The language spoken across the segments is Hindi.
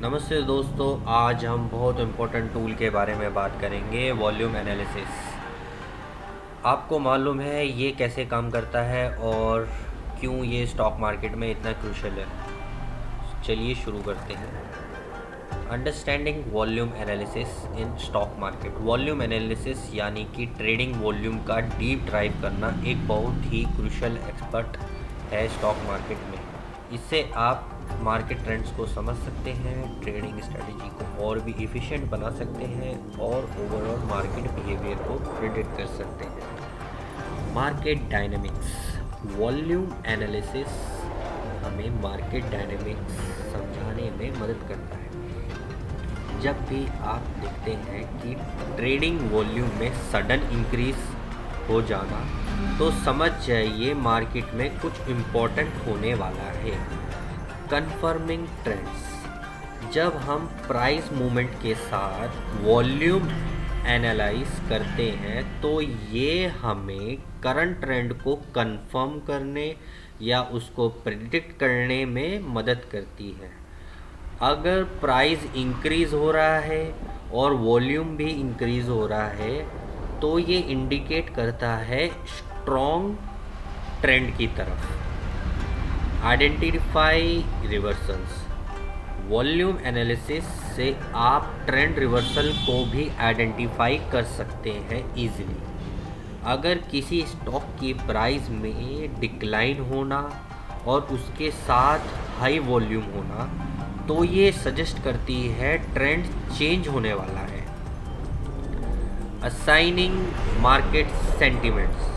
नमस्ते दोस्तों, आज हम बहुत इम्पोर्टेंट टूल के बारे में बात करेंगे, वॉल्यूम एनालिसिस। आपको मालूम है ये कैसे काम करता है और क्यों ये स्टॉक मार्केट में इतना क्रूशियल है। चलिए शुरू करते हैं। Understanding volume analysis in stock market. Volume analysis यानी कि ट्रेडिंग वॉल्यूम का डीप ड्राइव करना एक बहुत ही क्रूशियल एक्सपर्ट है स्टॉक मार्केट में। इससे आप मार्केट ट्रेंड्स को समझ सकते हैं, ट्रेडिंग स्ट्रेटजी को और भी इफ़िशिएंट बना सकते हैं और ओवरऑल मार्केट बिहेवियर को प्रिडिक्ट कर सकते हैं। Market dynamics. वॉल्यूम एनालिसिस हमें मार्केट डायनामिक्स समझाने में मदद करता है। जब भी आप देखते हैं कि ट्रेडिंग वॉल्यूम में सडन इंक्रीज हो जाना, तो समझ जाइए मार्केट में कुछ इम्पोर्टेंट होने वाला है। Confirming trends. जब हम प्राइस मूवमेंट के साथ वॉल्यूम एनालाइज करते हैं तो ये हमें करंट ट्रेंड को कंफर्म करने या उसको प्रिडिक्ट करने में मदद करती है। अगर प्राइस इंक्रीज़ हो रहा है और वॉल्यूम भी इंक्रीज़ हो रहा है तो ये इंडिकेट करता है स्ट्रॉन्ग ट्रेंड की तरफ। Identify reversals. वॉल्यूम एनालिसिस से आप ट्रेंड रिवर्सल को भी आइडेंटिफाई कर सकते हैं इजीली। अगर किसी स्टॉक की प्राइस में डिक्लाइन होना और उसके साथ हाई वॉल्यूम होना, तो ये सजेस्ट करती है ट्रेंड चेंज होने वाला है। Assigning market sentiments.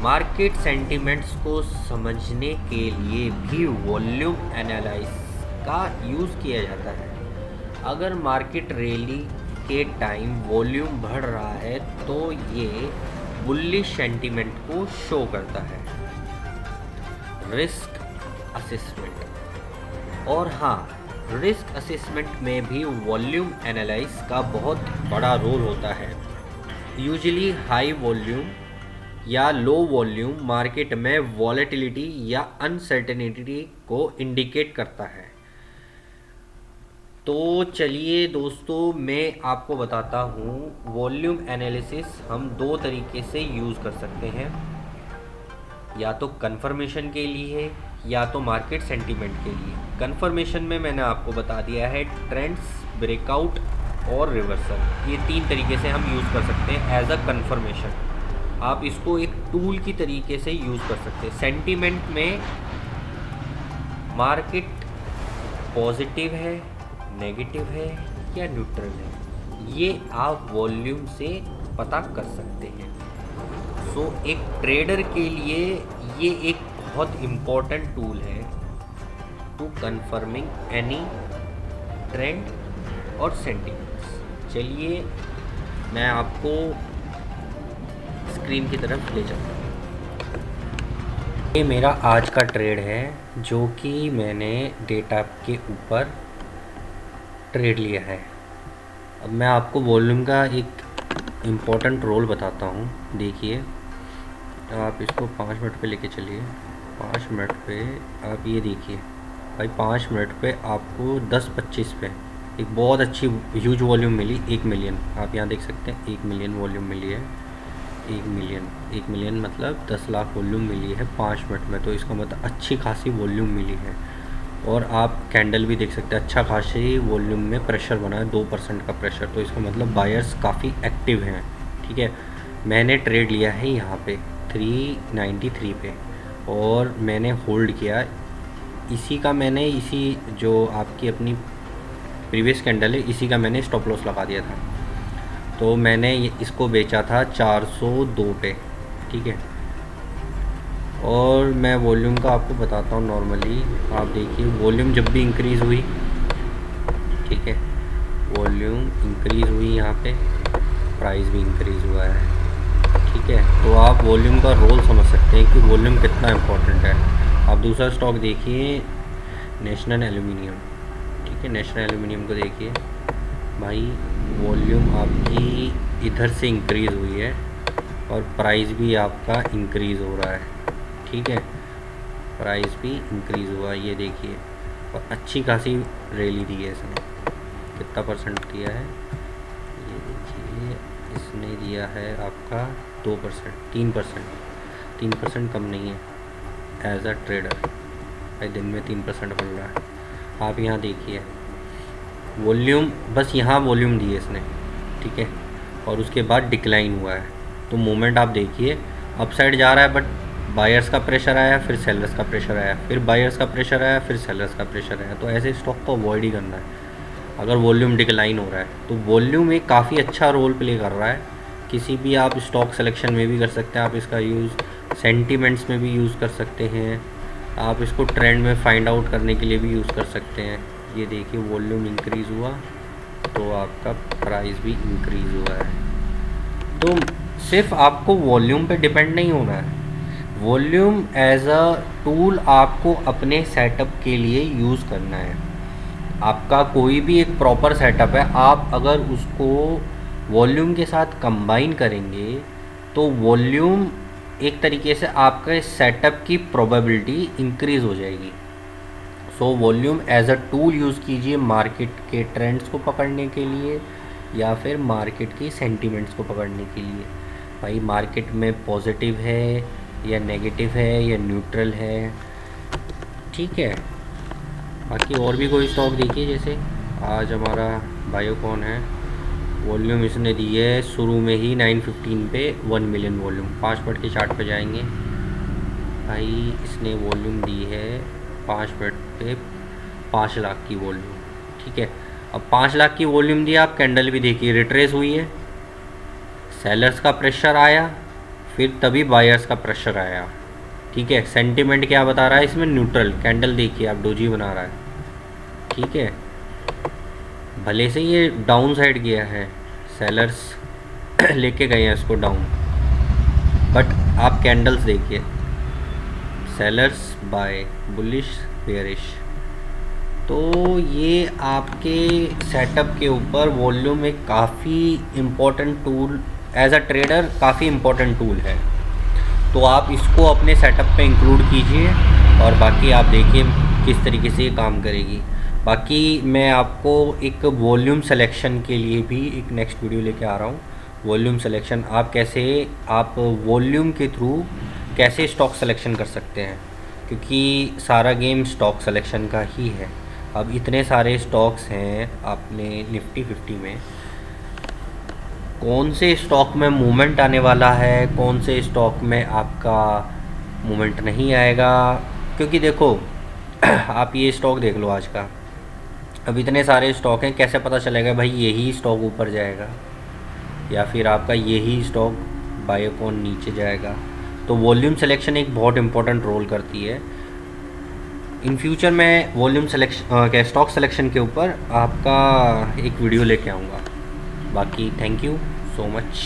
Market sentiments को समझने के लिए भी वॉल्यूम एनालिसिस का यूज़ किया जाता है। अगर मार्केट रैली के टाइम वॉल्यूम बढ़ रहा है तो ये बुलिश सेंटिमेंट को शो करता है। Risk assessment. और हाँ, रिस्क असेसमेंट में भी वॉल्यूम एनालिसिस का बहुत बड़ा रोल होता है। यूजुअली हाई वॉल्यूम या लो वॉल्यूम मार्केट में वॉलेटिलिटी या अनसर्टेनिटी को इंडिकेट करता है। तो चलिए दोस्तों, मैं आपको बताता हूँ वॉल्यूम एनालिसिस हम दो तरीके से यूज़ कर सकते हैं, या तो कंफर्मेशन के लिए या तो मार्केट सेंटीमेंट के लिए। कंफर्मेशन में मैंने आपको बता दिया है ट्रेंड्स, ब्रेकआउट और रिवर्सल, ये तीन तरीके से हम यूज़ कर सकते हैं एज अ कंफर्मेशन। आप इसको एक टूल की तरीके से यूज़ कर सकते हैं। सेंटीमेंट में मार्केट पॉजिटिव है, नेगेटिव है या न्यूट्रल है, ये आप वॉल्यूम से पता कर सकते हैं। सो एक ट्रेडर के लिए ये एक बहुत इम्पॉर्टेंट टूल है टू कंफर्मिंग एनी ट्रेंड और सेंटिमेंट्स। चलिए मैं आपको स्क्रीन की तरफ ले जाता हूँ। ये मेरा आज का ट्रेड है जो कि मैंने डेटा के ऊपर ट्रेड लिया है। अब मैं आपको वॉल्यूम का एक इम्पोर्टेंट रोल बताता हूँ। देखिए, आप इसको 5 मिनट पे लेके चलिए। 5 मिनट पे आप ये देखिए भाई, 5 मिनट पे आपको 10:25 पे एक बहुत अच्छी ह्यूज वॉल्यूम मिली, 1 मिलियन। आप यहाँ देख सकते हैं 1 मिलियन वॉल्यूम मिली है। 1 मिलियन मतलब 10 लाख वॉल्यूम मिली है 5 मिनट में, तो इसका मतलब अच्छी खासी वॉल्यूम मिली है। और आप कैंडल भी देख सकते हैं, अच्छा खासी वॉल्यूम में प्रेशर बना है, 2% का प्रेशर, तो इसका मतलब बायर्स काफ़ी एक्टिव हैं। ठीक है, मैंने ट्रेड लिया है यहाँ पे 393 पे और मैंने होल्ड किया। इसी का मैंने जो आपकी अपनी प्रीवियस कैंडल है, इसी का मैंने स्टॉप लॉस लगा दिया था। तो मैंने इसको बेचा था 402 पे। ठीक है, और मैं वॉल्यूम का आपको बताता हूँ। नॉर्मली आप देखिए, वॉल्यूम जब भी इंक्रीज़ हुई, ठीक है, वॉल्यूम इंक्रीज़ हुई यहाँ पे, प्राइस भी इंक्रीज़ हुआ है। ठीक है, तो आप वॉल्यूम का रोल समझ सकते हैं कि वॉल्यूम कितना इम्पोर्टेंट है। आप दूसरा स्टॉक देखिए, नेशनल एल्यूमिनियम। ठीक है, नेशनल एल्यूमिनियम को देखिए भाई, वॉल्यूम आपकी इधर से इंक्रीज़ हुई है और प्राइस भी आपका इंक्रीज़ हो रहा है। ठीक है, प्राइस भी इंक्रीज़ हुआ, ये देखिए और अच्छी खासी रैली दी है इसने। कितना परसेंट दिया है ये देखिए, इसने दिया है आपका 2%, 3%। 3% कम नहीं है एज अ ट्रेडर। भाई दिन में 3% बन रहा है। आप यहाँ देखिए वॉल्यूम, बस यहाँ वॉल्यूम दी है इसने, ठीक है, और उसके बाद डिक्लाइन हुआ है। तो मूवमेंट आप देखिए अपसाइड जा रहा है, बट बायर्स का प्रेशर आया, फिर सेलर्स का प्रेशर आया, फिर बायर्स का प्रेशर आया, फिर सेलर्स का प्रेशर आया। तो ऐसे स्टॉक को अवॉइड ही करना है अगर वॉल्यूम डिक्लाइन हो रहा है। तो वॉल्यूम एक काफ़ी अच्छा रोल प्ले कर रहा है। किसी भी आप स्टॉक सिलेक्शन में भी कर सकते हैं, आप इसका यूज़ सेंटीमेंट्स में भी यूज़ कर सकते हैं, आप इसको ट्रेंड में फाइंड आउट करने के लिए भी यूज़ कर सकते हैं। ये देखिए वॉल्यूम इंक्रीज़ हुआ तो आपका प्राइस भी इंक्रीज़ हुआ है। तो सिर्फ आपको वॉल्यूम पे डिपेंड नहीं होना है। वॉल्यूम एज अ टूल आपको अपने सेटअप के लिए यूज़ करना है। आपका कोई भी एक प्रॉपर सेटअप है, आप अगर उसको वॉल्यूम के साथ कंबाइन करेंगे तो वॉल्यूम एक तरीके से आपका सेटअप की प्रोबेबिलिटी इंक्रीज़ हो जाएगी। So volume as a tool use कीजिए मार्केट के ट्रेंड्स को पकड़ने के लिए या फिर मार्केट की सेंटीमेंट्स को पकड़ने के लिए। भाई मार्केट में पॉजिटिव है या नेगेटिव है या न्यूट्रल है, ठीक है। बाकी और भी कोई स्टॉक देखिए, जैसे आज हमारा बायोकॉन है, वॉल्यूम इसने दी है शुरू में ही 915 पे 1 मिलियन वॉल्यूम। 5 मिनट के चार्ट पे जाएंगे, भाई इसने वॉल्यूम दी है 5 मिनट पे 5 लाख की वॉल्यूम, ठीक है। अब 5 लाख की वॉल्यूम दी, आप कैंडल भी देखिए रिट्रेस हुई है, सेलर्स का प्रेशर आया, फिर तभी बायर्स का प्रेशर आया, ठीक है। सेंटीमेंट क्या बता रहा है इसमें, न्यूट्रल। कैंडल देखिए आप, डोजी बना रहा है, ठीक है। भले से ये डाउन साइड गया है, सेलर्स लेके गए हैं इसको डाउन, बट आप कैंडल्स देखिए, सेलर्स बाय, बुलिश बेयरिश। तो ये आपके सेटअप के ऊपर वॉल्यूम एक काफ़ी important tool, as a trader काफ़ी इम्पोर्टेंट टूल है। तो आप इसको अपने सेटअप पे इंक्लूड कीजिए और बाकी आप देखिए किस तरीके से ये काम करेगी। बाकी मैं आपको एक वॉल्यूम सिलेक्शन के लिए भी एक नेक्स्ट वीडियो लेके आ रहा हूँ। वॉल्यूम सिलेक्शन आप कैसे, आप वॉल्यूम के थ्रू कैसे स्टॉक सिलेक्शन कर सकते हैं, क्योंकि सारा गेम स्टॉक सिलेक्शन का ही है। अब इतने सारे स्टॉक्स हैं अपने निफ्टी 50 में, कौन से स्टॉक में मूवमेंट आने वाला है, कौन से स्टॉक में आपका मूवमेंट नहीं आएगा। क्योंकि देखो आप ये स्टॉक देख लो आज का, अब इतने सारे स्टॉक हैं, कैसे पता चलेगा भाई यही स्टॉक ऊपर जाएगा या फिर आपका यही स्टॉक बायोकॉन नीचे जाएगा। तो वॉल्यूम सिलेक्शन एक बहुत इंपॉर्टेंट रोल करती है। इन फ्यूचर मैं वॉल्यूम सिलेक्शन क्या स्टॉक सिलेक्शन के ऊपर आपका एक वीडियो लेके आऊँगा। बाकी थैंक यू सो मच।